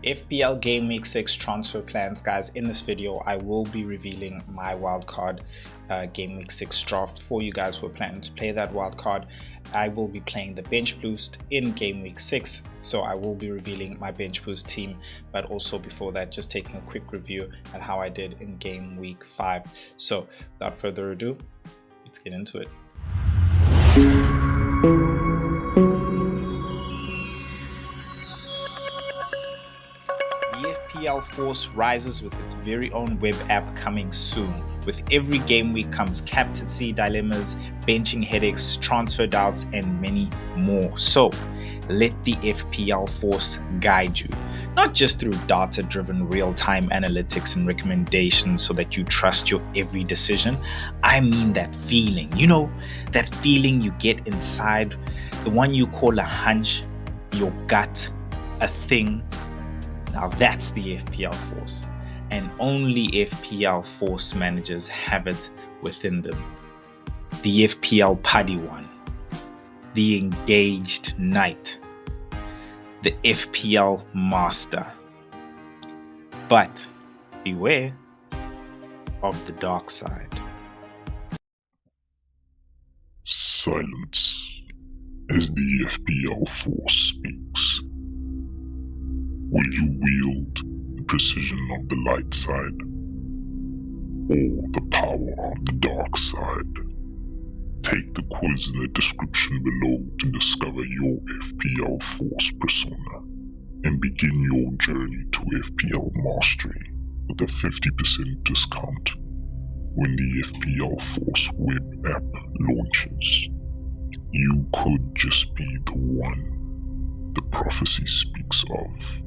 FPL Game Week 6 Transfer Plans, guys. In this video, I will be revealing my wildcard Game Week 6 draft for you guys who are planning to play that wildcard. I will be playing the Bench Boost in Game Week 6, so I will be revealing my Bench Boost team, but also before that, just taking a quick review at how I did in Game Week 5. So without further ado, let's get into it. The FPL Force rises with its very own web app coming soon. With every game week comes captaincy dilemmas, benching headaches, transfer doubts, and many more. So let the FPL Force guide you, not just through data-driven real-time analytics and recommendations so that you trust your every decision. I mean that feeling, that feeling you get inside, the one you call a hunch, your gut, a thing. Now that's the FPL Force, and only FPL Force managers have it within them. The FPL Padawan, the Engaged Knight, the FPL Master. But beware of the dark side. Silence as the FPL Force speaks. Will you wield the precision of the light side or the power of the dark side? Take the quiz in the description below to discover your FPL Force persona and begin your journey to FPL Mastery with a 50% discount when the FPL Force web app launches. You could just be the one the prophecy speaks of.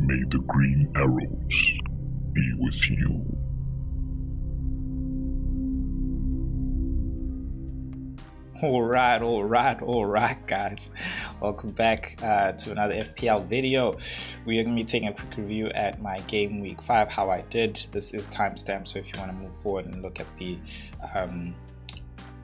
May the green arrows be with you. All right, guys. Welcome back to another FPL video. We are going to be taking a quick review at my Game Week 5, how I did. This is timestamped, so if you want to move forward and look at the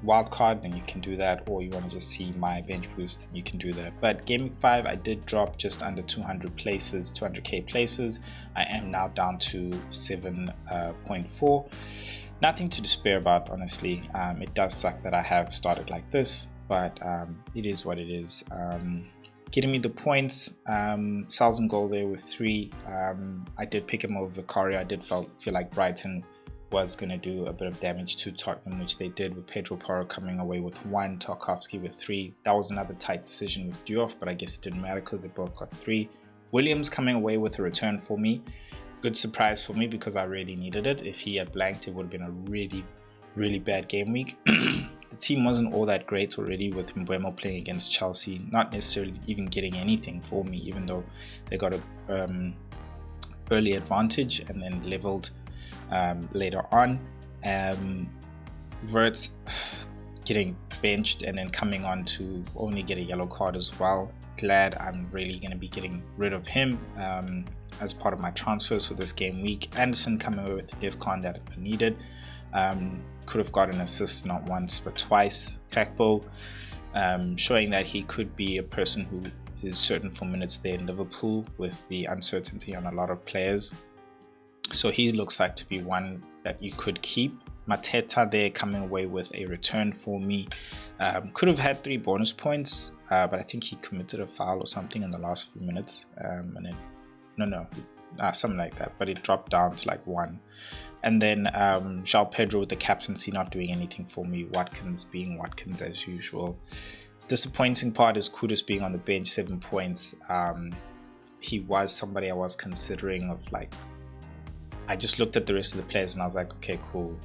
wildcard, then you can do that, or you want to just see my bench boost, then you can do that. But Game Week 5, I did drop just under 200k places. I am now down to 7.4. Nothing to despair about, honestly. It does suck that I have started like this, but it is what it is. Getting me the points, Sal's in goal there with 3. I did pick him over Vicario. I did feel like Brighton was going to do a bit of damage to Tottenham, which they did, with Pedro Porro coming away with 1, Tarkowski with 3. That was another tight decision with Diouf, but I guess it didn't matter because they both got 3. Williams coming away with a return for me. Good surprise for me because I really needed it. If he had blanked, it would have been a really bad game week. The team wasn't all that great already, with Mbeumo playing against Chelsea, not necessarily even getting anything for me, even though they got a early advantage and then leveled later on. Verts getting benched and then coming on to only get a yellow card as well. Glad I'm really going to be getting rid of him as part of my transfers for this game week. Anderson coming away with the DEFCON that I needed. Could have got an assist not once but twice. Kakpo showing that he could be a person who is certain for minutes there in Liverpool with the uncertainty on a lot of players. So he looks like to be one that you could keep. Mateta there coming away with a return for me. Could have had 3 bonus points, but I think he committed a foul or something in the last few minutes. And then something like that, but it dropped down to like 1. And then João Pedro with the captaincy not doing anything for me. Watkins being Watkins as usual. Disappointing part is Kudus being on the bench, 7 points. He was somebody I was considering of, like, I just looked at the rest of the players and I was like, okay, cool.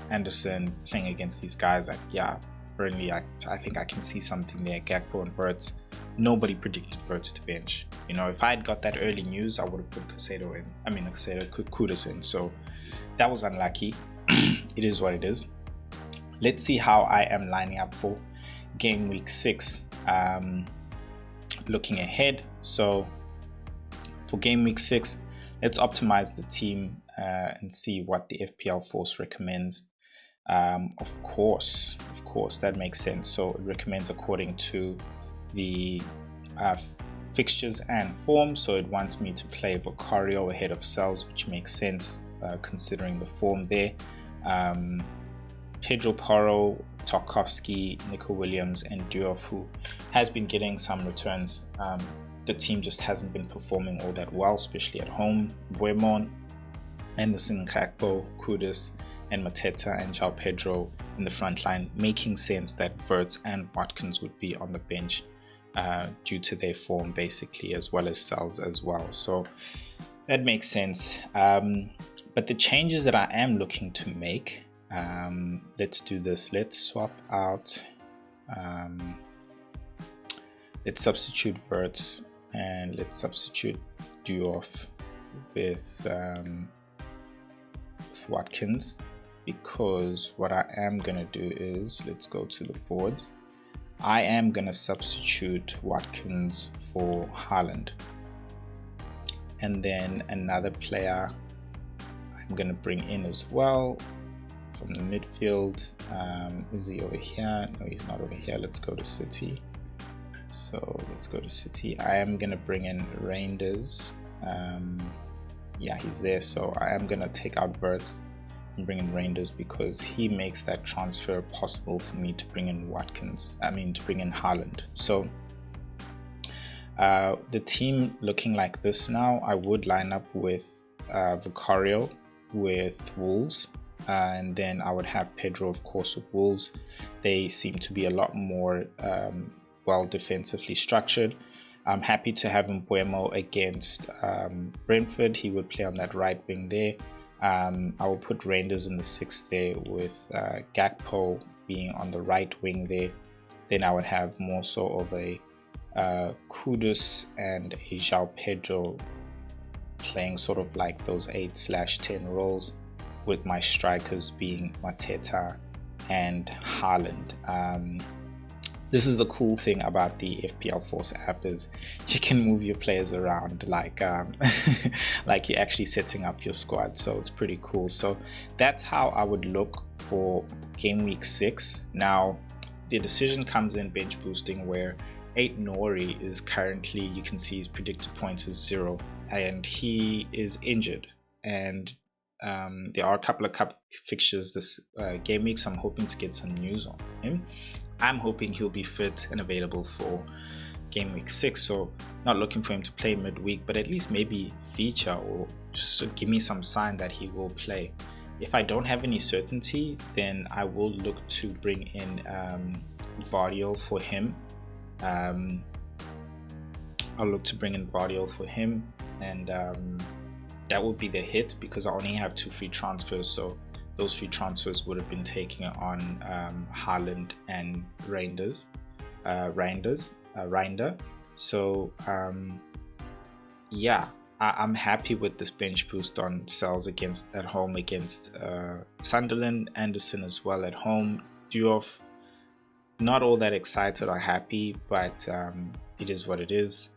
Anderson playing against these guys, like, yeah, Burnley, I think I can see something there. Gakpo and Verts. Nobody predicted Verts to bench. If I had got that early news, I would have put Kudus in. So that was unlucky. It is what it is. Let's see how I am lining up for Game Week 6. Looking ahead. So for Game Week 6, let's optimize the team and see what the FPL Force recommends. Of course, that makes sense. So it recommends according to the fixtures and form. So it wants me to play Vicario ahead of Cells, which makes sense considering the form there. Pedro Porro, Tarkowski, Nico Williams, and Diouf, who has been getting some returns. The team just hasn't been performing all that well, especially at home. Buemon, Anderson, Gakpo, Kudus, and Mateta and João Pedro in the front line, making sense that Wirtz and Watkins would be on the bench due to their form, basically, as well as Cells as well. So that makes sense. But the changes that I am looking to make, let's do this. Let's swap out. Let's substitute Wirtz and let's substitute Diouf with Watkins, because what I am gonna do is, let's go to the forwards. I am gonna substitute Watkins for Haaland, and then another player I'm gonna bring in as well from the midfield. Is he over here? No, he's not over here. Let's go to City. So let's go to City. I am gonna bring in Reinders. Yeah, he's there. So I am gonna take out Wirtz and bring in Reinders, because he makes that transfer possible for me to bring in to bring in Haaland. So the team looking like this now, I would line up with Vicario with Wolves, and then I would have Pedro, of course, with Wolves. They seem to be a lot more well defensively structured. I'm happy to have Mbuemo against Brentford. He would play on that right wing there. I will put Reinders in the 6th there, with Gakpo being on the right wing there. Then I would have more so of a Kudus and a João Pedro playing sort of like those 8/10 roles, with my strikers being Mateta and Haaland. This is the cool thing about the FPL Force app, is you can move your players around like like you're actually setting up your squad. So it's pretty cool. So that's how I would look for game week 6. Now the decision comes in bench boosting, where 8 Nori is currently, you can see his predicted points is 0, and he is injured, and there are a couple of cup fixtures this game week, so I'm hoping to get some news on him. I'm hoping he'll be fit and available for game week 6, so not looking for him to play midweek, but at least maybe feature or just give me some sign that he will play. If I don't have any certainty, then I will look to bring in Vardiol for him. I'll look to bring in Vardiol for him, and that would be the hit, because I only have 2 free transfers, so those 3 transfers would have been taken on Haaland and Reinder. So yeah, I'm happy with this bench boost on Cells at home against Sunderland. Anderson as well at home. Diouf, not all that excited or happy, but it is what it is.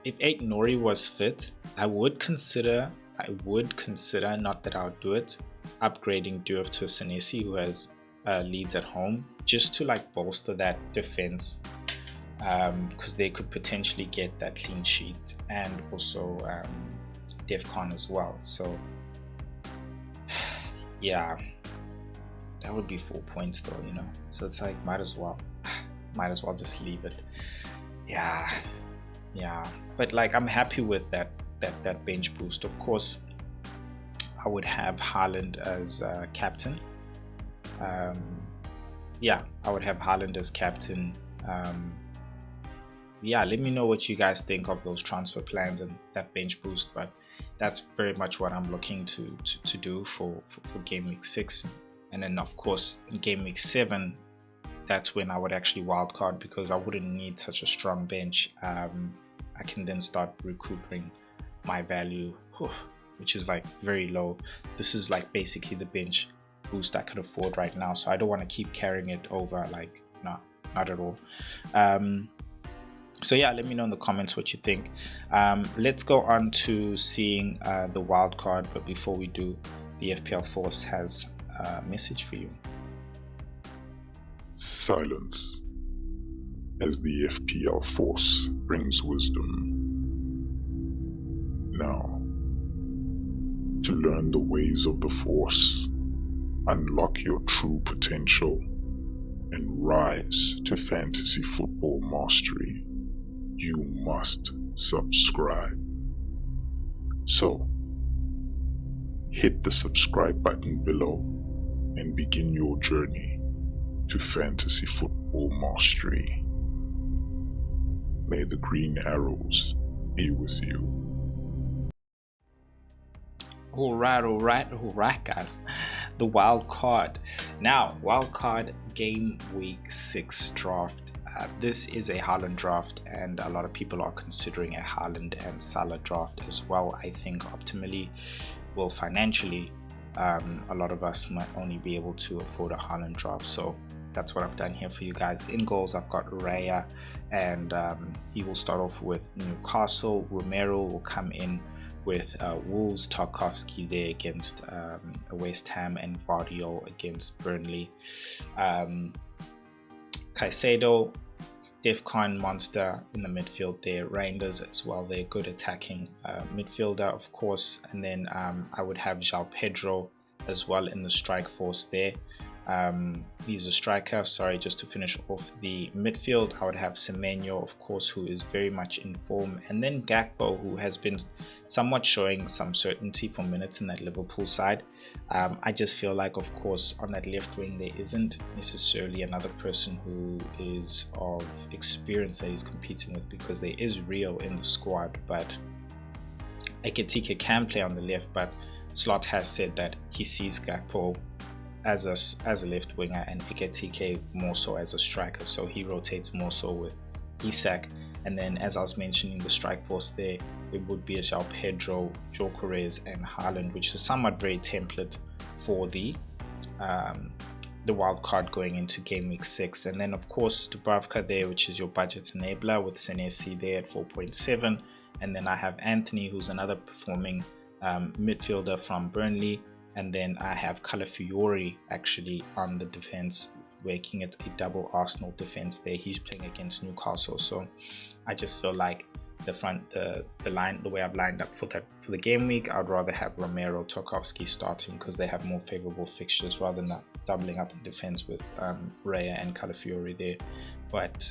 If 8 Nori was fit, I would consider, not that I'll do it, upgrading Diouf to Senesi, who has Leeds at home, just to like bolster that defense, because they could potentially get that clean sheet, and also Defcon as well. So yeah, that would be 4 points though, you know. So it's like, might as well just leave it. Yeah, but like, I'm happy with that bench boost. Of course, I would have Haaland as captain. I would have Haaland as captain. Let me know what you guys think of those transfer plans and that bench boost, but that's very much what I'm looking to do for game week 6. And then of course in game week 7, that's when I would actually wildcard, because I wouldn't need such a strong bench. I can then start recouping my value, which is like very low. This is like basically the bench boost I could afford right now, so I don't want to keep carrying it over, like, not at all. So yeah, let me know in the comments what you think. Let's go on to seeing the wild card, but before we do, the FPL Force has a message for you. Silence. as the FPL Force brings wisdom. Now, to learn the ways of the Force, unlock your true potential, and rise to fantasy football mastery, you must subscribe. So, hit the subscribe button below and begin your journey to fantasy football mastery. May the green arrows be with you. All right, guys. The wild card. Now, wild card game week 6 draft. This is a Haaland draft, and a lot of people are considering a Haaland and Salah draft as well. I think optimally, well, financially, a lot of us might only be able to afford a Haaland draft. So that's what I've done here for you guys. In goals, I've got Raya, and he will start off with Newcastle. Romero will come in with Wolves, Tarkowski there against West Ham, and Vardiol against Burnley. Caicedo, Defcon monster in the midfield there. Reinders as well, they're good attacking midfielder, of course. And then I would have João Pedro as well in the strike force there. He's a striker. Sorry, just to finish off the midfield, I would have Semenyo, of course, who is very much in form, and then Gakpo, who has been somewhat showing some certainty for minutes in that Liverpool side. I just feel like, of course, on that left wing there isn't necessarily another person who is of experience that he's competing with, because there is Rio in the squad, but Ekitike can play on the left. But Slot has said that he sees Gakpo as a left winger and Ekitike more so as a striker, so he rotates more so with Isak. And then, as I was mentioning, the strike force there, it would be a João Pedro, Gyökeres and Haaland, which is somewhat very template for the wild card going into game week 6. And then, of course, Dubravka there, which is your budget enabler, with Senesi there at 4.7. And then I have Anthony, who's another performing midfielder from Burnley. And then I have Calafiori actually on the defense, making it a double Arsenal defense there. He's playing against Newcastle, so I just feel like the way I've lined up for the game week, I'd rather have Romero, Tarkowski starting, because they have more favorable fixtures rather than doubling up in defense with Raya and Calafiori there. But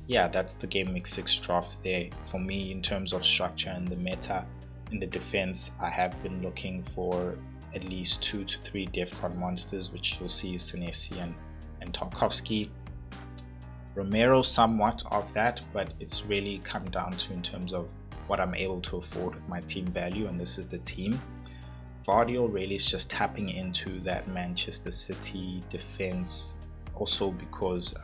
yeah, that's the game week 6 draft there for me. In terms of structure and the meta in the defense, I have been looking for at least 2 to 3 Defcon monsters, which you'll see is Senesi and Tarkowski. Romero somewhat of that, but it's really come down to in terms of what I'm able to afford with my team value, and this is the team. Vardiol really is just tapping into that Manchester City defense, also because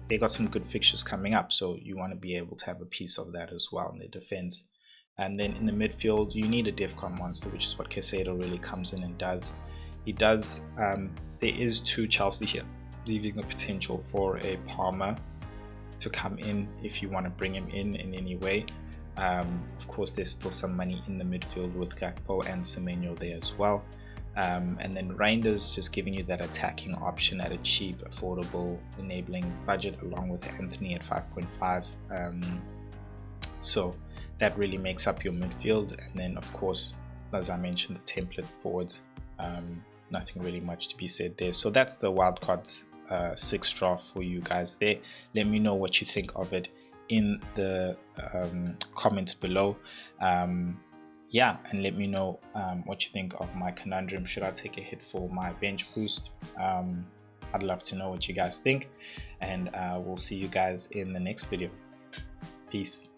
they got some good fixtures coming up, so you want to be able to have a piece of that as well in their defense. And then in the midfield, you need a Defcon monster, which is what Caicedo really comes in and does. He does. There is 2 Chelsea here, leaving the potential for a Palmer to come in if you want to bring him in any way. Of course, there's still some money in the midfield with Gakpo and Semenyo there as well. And then Reinders just giving you that attacking option at a cheap, affordable, enabling budget, along with Anthony at 5.5. So that really makes up your midfield. And then, of course, as I mentioned, the template forwards, nothing really much to be said there. So that's the wildcards 6 draft for you guys there. Let me know what you think of it in the comments below. Yeah, and let me know what you think of my conundrum. Should I take a hit for my bench boost? I'd love to know what you guys think, and we'll see you guys in the next video. Peace.